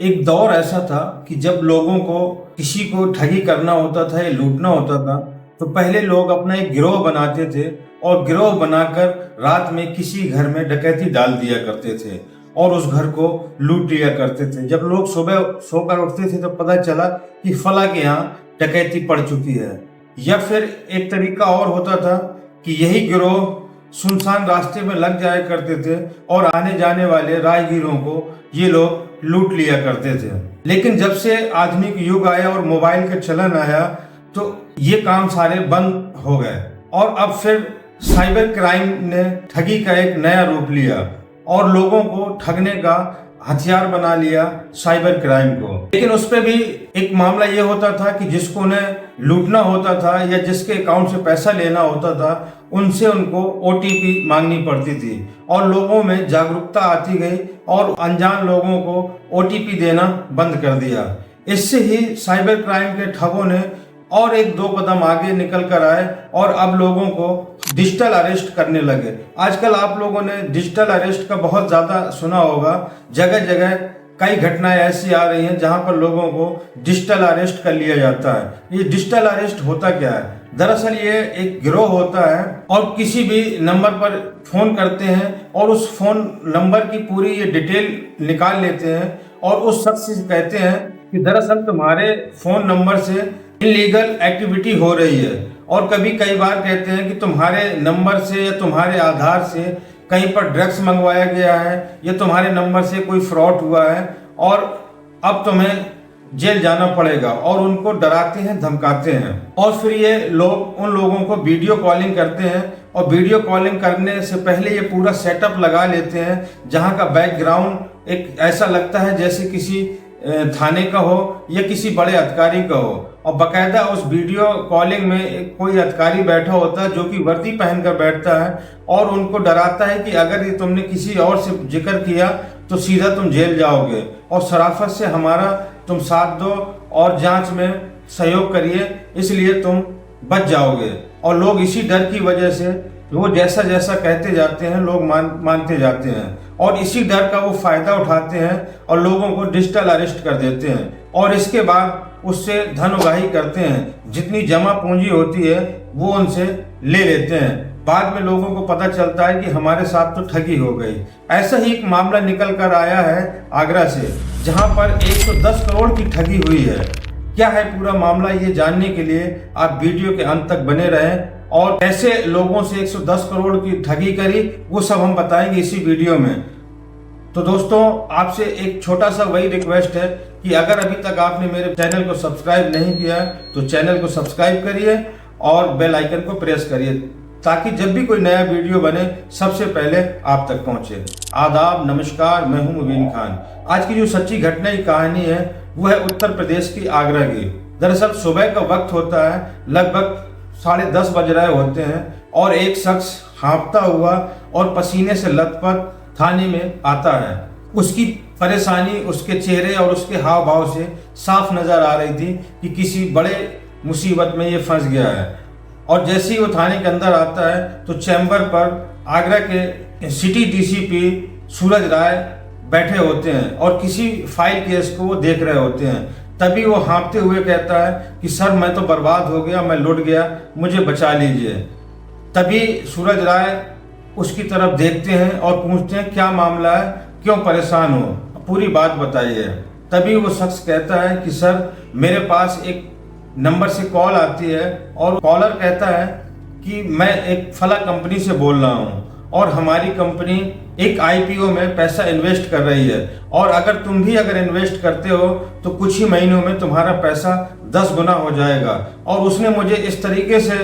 एक दौर ऐसा था कि जब लोगों को किसी को ठगी करना होता था या लूटना होता था तो पहले लोग अपना एक गिरोह बनाते थे और गिरोह बनाकर रात में किसी घर में डकैती डाल दिया करते थे और उस घर को लूट लिया करते थे। जब लोग सुबह सोकर उठते थे तो पता चला कि फला के यहाँ डकैती पड़ चुकी है। या फिर एक तरीका और होता था कि यही गिरोह सुनसान रास्ते में लग जाया करते थे और आने जाने वाले राहगीरों को ये लोग लूट लिया करते थे। लेकिन जब से आधुनिक युग आया और मोबाइल का चलन आया तो ये काम सारे बंद हो गए और अब फिर साइबर क्राइम ने ठगी का एक नया रूप लिया और लोगों को ठगने का हथियार बना लिया साइबर क्राइम को। लेकिन उस पर भी एक मामला ये होता था कि जिसको उन्हें लूटना होता था या जिसके अकाउंट से पैसा लेना होता था उनसे उनको ओटीपी मांगनी पड़ती थी और लोगों में जागरूकता आती गई और अनजान लोगों को ओटीपी देना बंद कर दिया। इससे ही साइबर क्राइम के ठगों ने और एक दो कदम आगे निकल कर आए और अब लोगों को डिजिटल अरेस्ट करने लगे। आजकल आप लोगों ने डिजिटल अरेस्ट का बहुत ज़्यादा सुना होगा। जगह जगह कई घटनाएं ऐसी आ रही हैं जहां पर लोगों को डिजिटल अरेस्ट कर लिया जाता है। ये डिजिटल अरेस्ट होता क्या है? दरअसल ये एक गिरोह होता है और किसी भी नंबर पर फोन करते हैं और उस फोन नंबर की पूरी ये डिटेल निकाल लेते हैं और उस शख्स से कहते हैं कि दरअसल तुम्हारे फोन नंबर से इलीगल एक्टिविटी हो रही है। और कई बार कहते हैं कि तुम्हारे नंबर से या तुम्हारे आधार से कहीं पर ड्रग्स मंगवाया गया है या तुम्हारे नंबर से कोई फ्रॉड हुआ है और अब तुम्हें जेल जाना पड़ेगा और उनको डराते हैं, धमकाते हैं। और फिर ये लोग उन लोगों को वीडियो कॉलिंग करते हैं और वीडियो कॉलिंग करने से पहले ये पूरा सेटअप लगा लेते हैं जहां का बैकग्राउंड एक ऐसा लगता है जैसे किसी थाने का हो या किसी बड़े अधिकारी का हो और बकायदा उस वीडियो कॉलिंग में कोई अधिकारी बैठा होता है जो कि वर्दी पहनकर बैठता है और उनको डराता है कि अगर ये तुमने किसी और से जिक्र किया तो सीधा तुम जेल जाओगे और शराफत से हमारा तुम साथ दो और जांच में सहयोग करिए, इसलिए तुम बच जाओगे। और लोग इसी डर की वजह से वो जैसा जैसा कहते जाते हैं लोग मानते जाते हैं और इसी डर का वो फायदा उठाते हैं और लोगों को डिजिटल अरेस्ट कर देते हैं और इसके बाद उससे धन उगाही करते हैं। जितनी जमा पूंजी होती है वो उनसे ले लेते हैं। बाद में लोगों को पता चलता है कि हमारे साथ तो ठगी हो गई। ऐसा ही एक मामला निकल कर आया है आगरा से, जहां पर 110 करोड़ की ठगी हुई है। क्या है पूरा मामला, ये जानने के लिए आप वीडियो के अंत तक बने रहें और कैसे लोगों से 110 करोड़ की ठगी करी वो सब हम बताएंगे इसी वीडियो में। तो दोस्तों आपसे एक छोटा सा वही रिक्वेस्ट है कि अगर अभी तक आपने मेरे चैनल को सब्सक्राइब नहीं किया तो चैनल को सब्सक्राइब करिए और बेल आइकन को प्रेस करिए ताकि जब भी कोई नया वीडियो बने सबसे पहले आप तक पहुंचे। आदाब, नमस्कार, मैं हूं मुबीन खान। आज की जो सच्ची घटना की कहानी है वो है उत्तर प्रदेश की आगरा की। दरअसल सुबह का वक्त होता है, लगभग 10:30 बज रहे होते हैं और एक शख्स हाँफता हुआ और पसीने से लथपथ थाने में आता है। उसकी परेशानी उसके चेहरे और उसके हाव भाव से साफ नजर आ रही थी कि किसी बड़े मुसीबत में ये फंस गया है। और जैसे ही वो थाने के अंदर आता है तो चैम्बर पर आगरा के सिटी डीसीपी सूरज राय बैठे होते हैं और किसी फाइल केस को वो देख रहे होते हैं। तभी वो हाँफते हुए कहता है कि सर मैं तो बर्बाद हो गया, मैं लुट गया, मुझे बचा लीजिए। तभी सूरज राय उसकी तरफ देखते हैं और पूछते हैं क्या मामला है, क्यों परेशान हो, पूरी बात बताइए। तभी वो शख्स कहता है कि सर मेरे पास एक नंबर से कॉल आती है और कॉलर कहता है कि मैं एक फला कंपनी से बोल रहा हूँ और हमारी कंपनी एक आईपीओ में पैसा इन्वेस्ट कर रही है और अगर तुम भी इन्वेस्ट करते हो तो कुछ ही महीनों में तुम्हारा पैसा 10 गुना हो जाएगा। और उसने मुझे इस तरीके से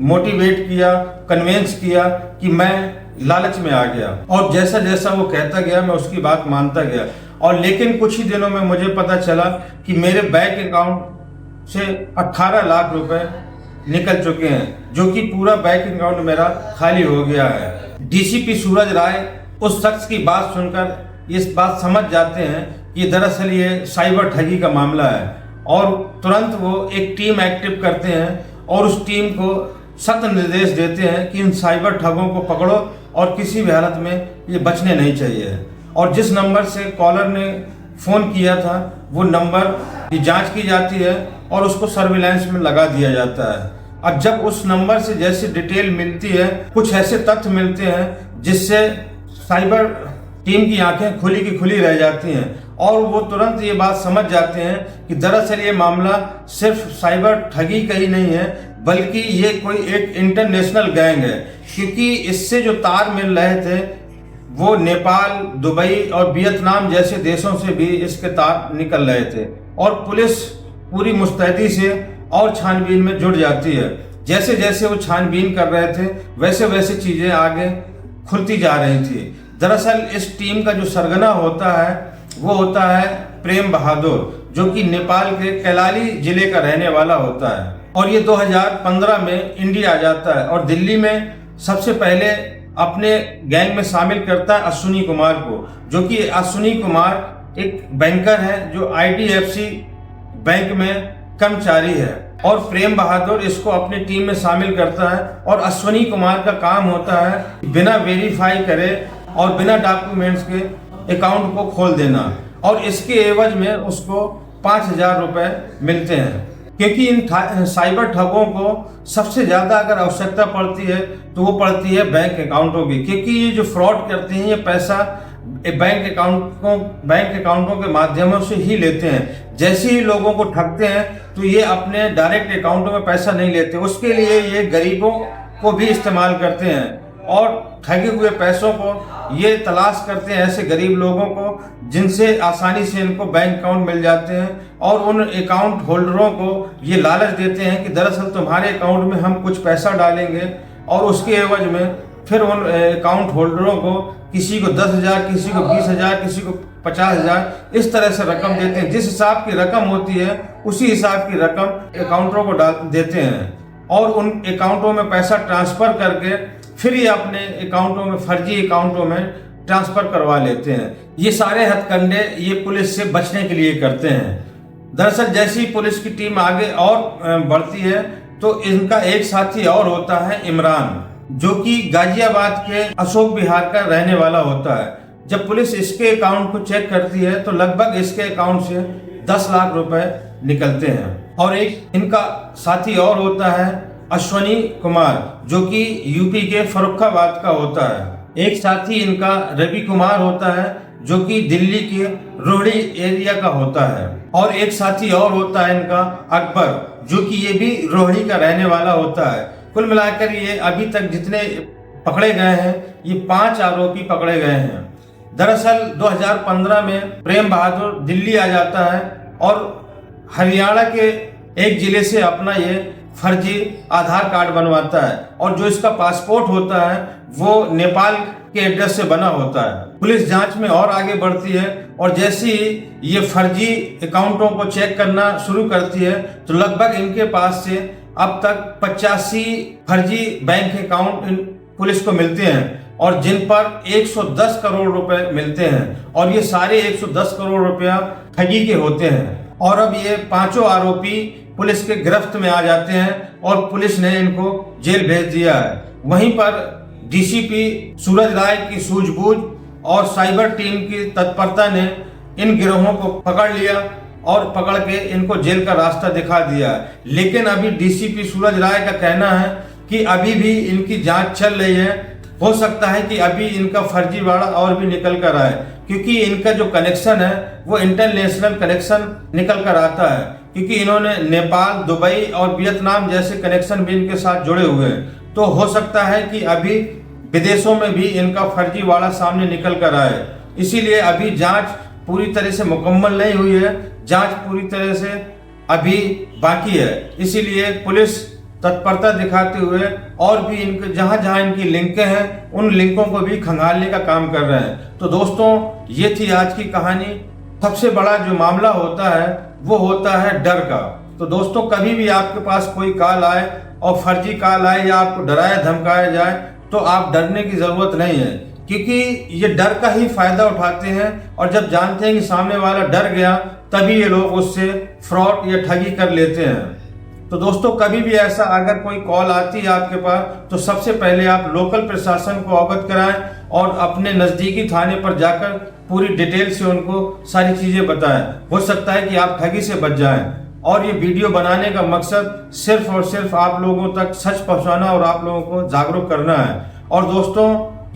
मोटिवेट किया, कन्विंस किया कि मैं लालच में आ गया और जैसा जैसा वो कहता गया मैं उसकी बात मानता गया। और लेकिन कुछ ही दिनों में मुझे पता चला कि मेरे बैंक अकाउंट से 18 लाख रुपए निकल चुके हैं, जो कि पूरा बैंक अकाउंट मेरा खाली हो गया है। डीसीपी सूरज राय उस शख्स की बात सुनकर इस बात समझ जाते हैं कि दरअसल ये साइबर ठगी का मामला है और तुरंत वो एक टीम एक्टिव करते हैं और उस टीम को सख्त निर्देश देते हैं कि इन साइबर ठगों को पकड़ो और किसी भी हालत में ये बचने नहीं चाहिए। और जिस नंबर से कॉलर ने फ़ोन किया था वो नंबर की जांच की जाती है और उसको सर्विलांस में लगा दिया जाता है। अब जब उस नंबर से जैसी डिटेल मिलती है, कुछ ऐसे तथ्य मिलते हैं जिससे साइबर टीम की आंखें खुली की खुली रह जाती हैं और वो तुरंत ये बात समझ जाते हैं कि दरअसल ये मामला सिर्फ साइबर ठगी का ही नहीं है, बल्कि ये कोई एक इंटरनेशनल गैंग है। क्योंकि इससे जो तार मिल रहे थे वो नेपाल, दुबई और वियतनाम जैसे देशों से भी इसके तार निकल रहे थे और पुलिस पूरी मुस्तैदी से और छानबीन में जुट जाती है। जैसे जैसे वो छानबीन कर रहे थे वैसे वैसे चीज़ें आगे खुलती जा रही थी। दरअसल इस टीम का जो सरगना होता है वो होता है प्रेम बहादुर, जो कि नेपाल के कैलाली जिले का रहने वाला होता है और ये 2015 में इंडिया आ जाता है और दिल्ली में सबसे पहले अपने गैंग में शामिल करता है अश्विनी कुमार को, जो कि अश्विनी कुमार एक बैंकर है जो IDFC बैंक में कर्मचारी है और प्रेम बहादुर इसको अपनी टीम में शामिल करता है और अश्विनी कुमार का काम होता है बिना वेरीफाई करे और बिना डॉक्यूमेंट्स के अकाउंट को खोल देना और इसके एवज में उसको 5,000 रुपए मिलते हैं। क्योंकि इन साइबर ठगों को सबसे ज़्यादा अगर आवश्यकता पड़ती है तो वो पड़ती है बैंक अकाउंटों की, क्योंकि ये जो फ्रॉड करते हैं ये पैसा बैंक अकाउंटों के माध्यमों से ही लेते हैं। जैसे ही लोगों को ठगते हैं तो ये अपने डायरेक्ट अकाउंटों में पैसा नहीं लेते, उसके लिए ये गरीबों को भी इस्तेमाल करते हैं और ठगे हुए पैसों को ये तलाश करते हैं ऐसे गरीब लोगों को जिनसे आसानी से इनको बैंक अकाउंट मिल जाते हैं और उन अकाउंट होल्डरों को ये लालच देते हैं कि दरअसल तुम्हारे अकाउंट में हम कुछ पैसा डालेंगे और उसके एवज में फिर उन अकाउंट होल्डरों को किसी को 10,000, किसी को 20,000, किसी को 50,000 इस तरह से रकम देते हैं। जिस हिसाब की रकम होती है उसी हिसाब की रकम अकाउंटरों को डाल देते हैं और उन अकाउंटों में पैसा ट्रांसफ़र करके फिर ये अपने अकाउंटों में, फर्जी अकाउंटों में ट्रांसफ़र करवा लेते हैं। ये सारे हथकंडे ये पुलिस से बचने के लिए करते हैं। दरअसल जैसी पुलिस की टीम आगे और बढ़ती है तो इनका एक साथी और होता है इमरान, जो कि गाजियाबाद के अशोक विहार का रहने वाला होता है। जब पुलिस इसके अकाउंट को चेक करती है तो लगभग इसके अकाउंट से 10 लाख रुपए निकलते हैं। और एक इनका साथी और होता है अश्विनी कुमार, जो कि यूपी के फर्रुखाबाद का होता है। एक साथी इनका रवि कुमार होता है जो कि दिल्ली के रोहड़ी एरिया का होता है और एक साथी और होता है इनका अकबर, जो कि ये भी रोहड़ी का रहने वाला होता है। कुल मिलाकर ये अभी तक जितने पकड़े गए हैं ये 5 आरोपी पकड़े गए हैं। दरअसल 2015 में प्रेम बहादुर दिल्ली आ जाता है और हरियाणा के एक जिले से अपना ये फर्जी आधार कार्ड बनवाता है और जो इसका पासपोर्ट होता है वो नेपाल के एड्रेस से बना होता है। पुलिस जांच में और आगे बढ़ती है और जैसे ही ये फर्जी अकाउंटों को चेक करना शुरू करती है तो लगभग इनके पास से अब तक 85 फर्जी बैंक अकाउंट पुलिस को मिलते हैं और जिन पर 110 करोड़ रुपए मिलते हैं और ये सारे 110 करोड़ रुपया ठगी के होते हैं। और अब ये 5 आरोपी पुलिस के गिरफ्त में आ जाते हैं और पुलिस ने इनको जेल भेज दिया है। वहीं पर DCP सूरज राय की सूझबूझ और साइबर टीम की तत्परता ने इन गिरोहों को पकड़ लिया और पकड़ के इनको जेल का रास्ता दिखा दिया। लेकिन अभी DCP सूरज राय का कहना है कि अभी भी इनकी जांच चल रही है, हो सकता है कि अभी इनका फर्जीवाड़ा और भी निकल कर आए, क्योंकि इनका जो कनेक्शन है वो इंटरनेशनल कनेक्शन निकल कर आता है, क्योंकि इन्होंने नेपाल, दुबई और वियतनाम जैसे कनेक्शन भी इनके साथ जुड़े हुए हैं। तो हो सकता है कि अभी विदेशों में भी इनका फर्जीवाड़ा सामने निकल कर आए। इसीलिए अभी जांच पूरी तरह से मुकम्मल नहीं हुई है, जांच पूरी तरह से अभी बाकी है। इसीलिए पुलिस तत्परता दिखाते हुए और भी इनके जहां इनकी लिंकें हैं उन लिंकों को भी खंगालने का काम कर रहे हैं। तो दोस्तों ये थी आज की कहानी। सबसे बड़ा जो मामला होता है वो होता है डर का। तो दोस्तों कभी भी आपके पास कोई कॉल आए और फर्जी कॉल आए या आपको डराया धमकाया जाए तो आप डरने की ज़रूरत नहीं है, क्योंकि ये डर का ही फायदा उठाते हैं और जब जानते हैं कि सामने वाला डर गया तभी ये लोग उससे फ्रॉड या ठगी कर लेते हैं। तो दोस्तों कभी भी ऐसा अगर कोई कॉल आती है आपके पास तो सबसे पहले आप लोकल प्रशासन को अवगत कराएं और अपने नज़दीकी थाने पर जाकर पूरी डिटेल से उनको सारी चीज़ें बताएं। हो सकता है कि आप ठगी से बच जाएं। और ये वीडियो बनाने का मकसद सिर्फ और सिर्फ आप लोगों तक सच पहुंचाना और आप लोगों को जागरूक करना है। और दोस्तों,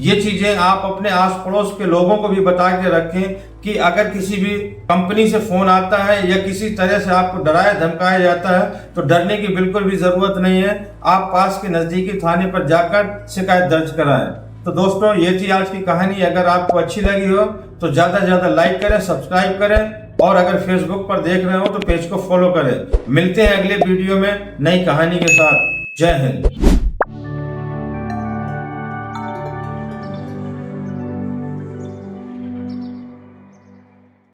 ये चीज़ें आप अपने आस पड़ोस के लोगों को भी बता के रखें कि अगर किसी भी कंपनी से फ़ोन आता है या किसी तरह से आपको डराया धमकाया जाता है तो डरने की बिल्कुल भी ज़रूरत नहीं है। आप पास के नज़दीकी थाने पर जाकर शिकायत दर्ज कराएं। तो दोस्तों, ये थी आज की कहानी। अगर आपको अच्छी लगी हो तो ज़्यादा से ज़्यादा लाइक करें, सब्सक्राइब करें और अगर फेसबुक पर देख रहे हो तो पेज को फॉलो करें। मिलते हैं अगले वीडियो में नई कहानी के साथ। जय हिंद।